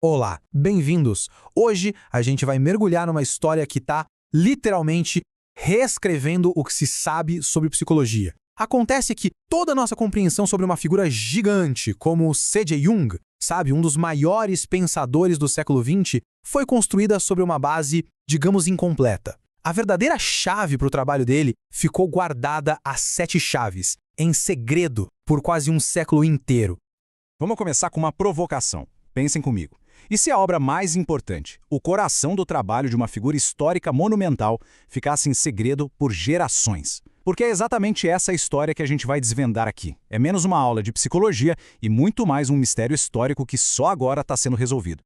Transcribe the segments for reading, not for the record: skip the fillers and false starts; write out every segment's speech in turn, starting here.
Olá, bem-vindos! Hoje a gente vai mergulhar numa história que está literalmente reescrevendo o que se sabe sobre psicologia. Acontece que toda a nossa compreensão sobre uma figura gigante como C.J. Jung, sabe, um dos maiores pensadores do século XX, foi construída sobre uma base, digamos, incompleta. A verdadeira chave para o trabalho dele ficou guardada a 7 chaves, em segredo, por quase um século inteiro. Vamos começar com uma provocação. Pensem comigo. E se a obra mais importante, o coração do trabalho de uma figura histórica monumental, ficasse em segredo por gerações? Porque é exatamente essa história que a gente vai desvendar aqui. É menos uma aula de psicologia e muito mais um mistério histórico que só agora está sendo resolvido.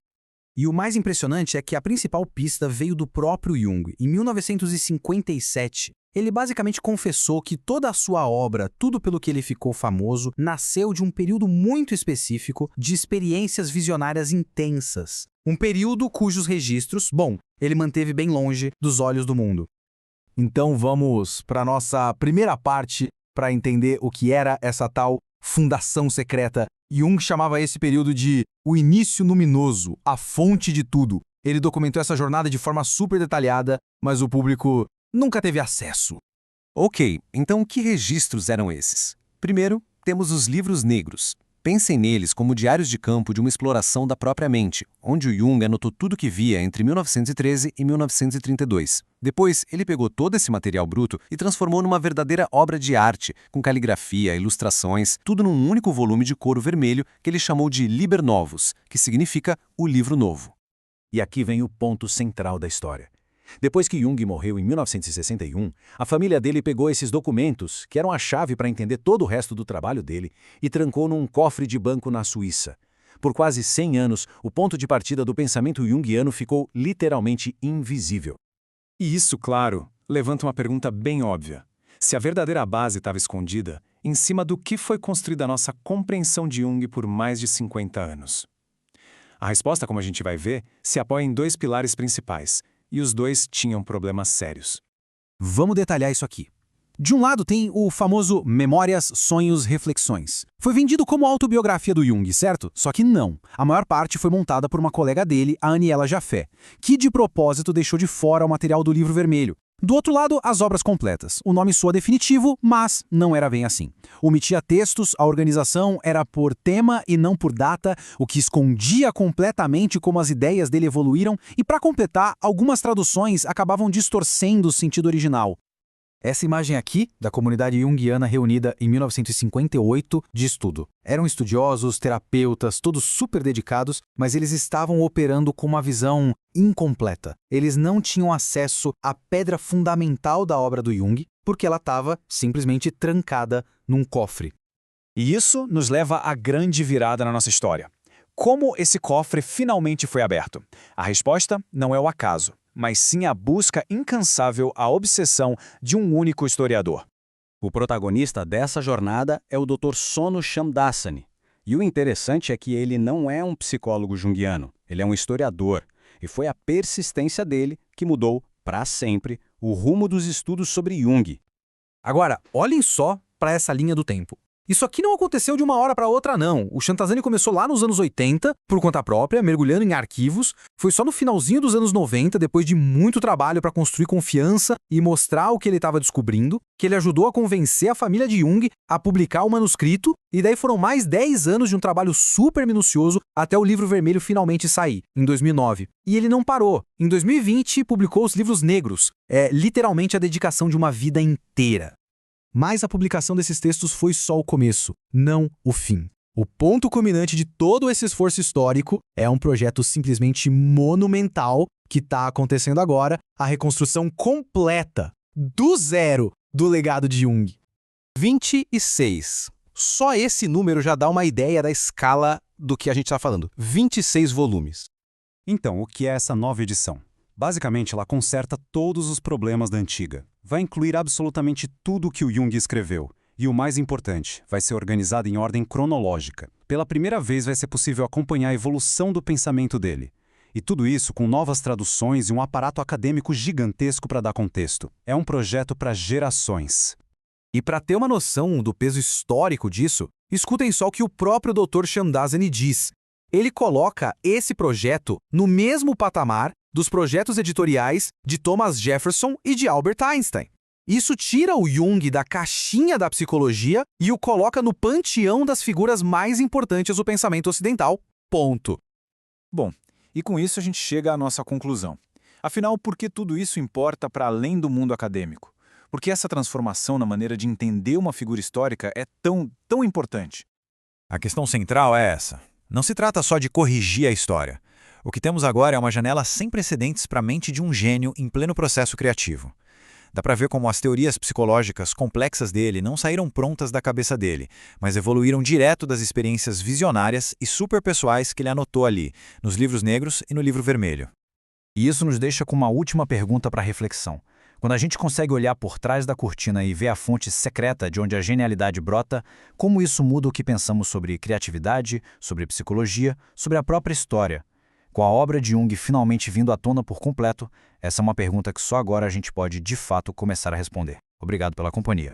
E o mais impressionante é que a principal pista veio do próprio Jung. Em 1957, ele basicamente confessou que toda a sua obra, tudo pelo que ele ficou famoso, nasceu de um período muito específico de experiências visionárias intensas. Um período cujos registros, ele manteve bem longe dos olhos do mundo. Então vamos para a nossa primeira parte para entender o que era essa tal fundação secreta. Jung chamava esse período de o início luminoso, a fonte de tudo. Ele documentou essa jornada de forma super detalhada, mas o público nunca teve acesso. Ok, então que registros eram esses? Primeiro, temos os livros negros. Pensem neles como diários de campo de uma exploração da própria mente, onde o Jung anotou tudo que via entre 1913 e 1932. Depois, ele pegou todo esse material bruto e transformou numa verdadeira obra de arte, com caligrafia, ilustrações, tudo num único volume de couro vermelho que ele chamou de Liber Novus, que significa o livro novo. E aqui vem o ponto central da história. Depois que Jung morreu em 1961, a família dele pegou esses documentos, que eram a chave para entender todo o resto do trabalho dele, e trancou num cofre de banco na Suíça. Por quase 100 anos, o ponto de partida do pensamento junguiano ficou literalmente invisível. E isso, claro, levanta uma pergunta bem óbvia. Se a verdadeira base estava escondida, em cima do que foi construída a nossa compreensão de Jung por mais de 50 anos? A resposta, como a gente vai ver, se apoia em 2 pilares principais, e os 2 tinham problemas sérios. Vamos detalhar isso aqui. De um lado tem o famoso Memórias, Sonhos, Reflexões. Foi vendido como autobiografia do Jung, certo? Só que não. A maior parte foi montada por uma colega dele, a Aniela Jaffe, que de propósito deixou de fora o material do livro vermelho. Do outro lado, as obras completas. O nome soa definitivo, mas não era bem assim. Omitia textos, a organização era por tema e não por data, o que escondia completamente como as ideias dele evoluíram, e para completar, algumas traduções acabavam distorcendo o sentido original. Essa imagem aqui, da comunidade junguiana reunida em 1958, diz tudo. Eram estudiosos, terapeutas, todos super dedicados, mas eles estavam operando com uma visão incompleta. Eles não tinham acesso à pedra fundamental da obra do Jung, porque ela estava simplesmente trancada num cofre. E isso nos leva à grande virada na nossa história. Como esse cofre finalmente foi aberto? A resposta não é o acaso, mas sim a busca incansável, a obsessão de um único historiador. O protagonista dessa jornada é o Dr. Sonu Shamdasani. E o interessante é que ele não é um psicólogo junguiano, ele é um historiador. E foi a persistência dele que mudou, para sempre, o rumo dos estudos sobre Jung. Agora, olhem só para essa linha do tempo. Isso aqui não aconteceu de uma hora para outra, não. O Shamdasani começou lá nos anos 80, por conta própria, mergulhando em arquivos. Foi só no finalzinho dos anos 90, depois de muito trabalho para construir confiança e mostrar o que ele estava descobrindo, que ele ajudou a convencer a família de Jung a publicar o manuscrito, e daí foram mais 10 anos de um trabalho super minucioso até o livro vermelho finalmente sair, em 2009. E ele não parou. Em 2020, publicou os livros negros. É literalmente a dedicação de uma vida inteira. Mas a publicação desses textos foi só o começo, não o fim. O ponto culminante de todo esse esforço histórico é um projeto simplesmente monumental que está acontecendo agora, a reconstrução completa, do zero, do legado de Jung. 26. Só esse número já dá uma ideia da escala do que a gente está falando. 26 volumes. Então, o que é essa nova edição? Basicamente, ela conserta todos os problemas da antiga. Vai incluir absolutamente tudo o que o Jung escreveu. E o mais importante, vai ser organizado em ordem cronológica. Pela primeira vez vai ser possível acompanhar a evolução do pensamento dele. E tudo isso com novas traduções e um aparato acadêmico gigantesco para dar contexto. É um projeto para gerações. E para ter uma noção do peso histórico disso, escutem só o que o próprio Dr. Shamdasani diz. Ele coloca esse projeto no mesmo patamar dos projetos editoriais de Thomas Jefferson e de Albert Einstein. Isso tira o Jung da caixinha da psicologia e o coloca no panteão das figuras mais importantes do pensamento ocidental. Ponto. Bom, e com isso a gente chega à nossa conclusão. Afinal, por que tudo isso importa para além do mundo acadêmico? Por que essa transformação na maneira de entender uma figura histórica é tão importante? A questão central é essa. Não se trata só de corrigir a história. O que temos agora é uma janela sem precedentes para a mente de um gênio em pleno processo criativo. Dá para ver como as teorias psicológicas complexas dele não saíram prontas da cabeça dele, mas evoluíram direto das experiências visionárias e superpessoais que ele anotou ali, nos livros negros e no livro vermelho. E isso nos deixa com uma última pergunta para reflexão. Quando a gente consegue olhar por trás da cortina e ver a fonte secreta de onde a genialidade brota, como isso muda o que pensamos sobre criatividade, sobre psicologia, sobre a própria história? Com a obra de Jung finalmente vindo à tona por completo, essa é uma pergunta que só agora a gente pode, de fato, começar a responder. Obrigado pela companhia.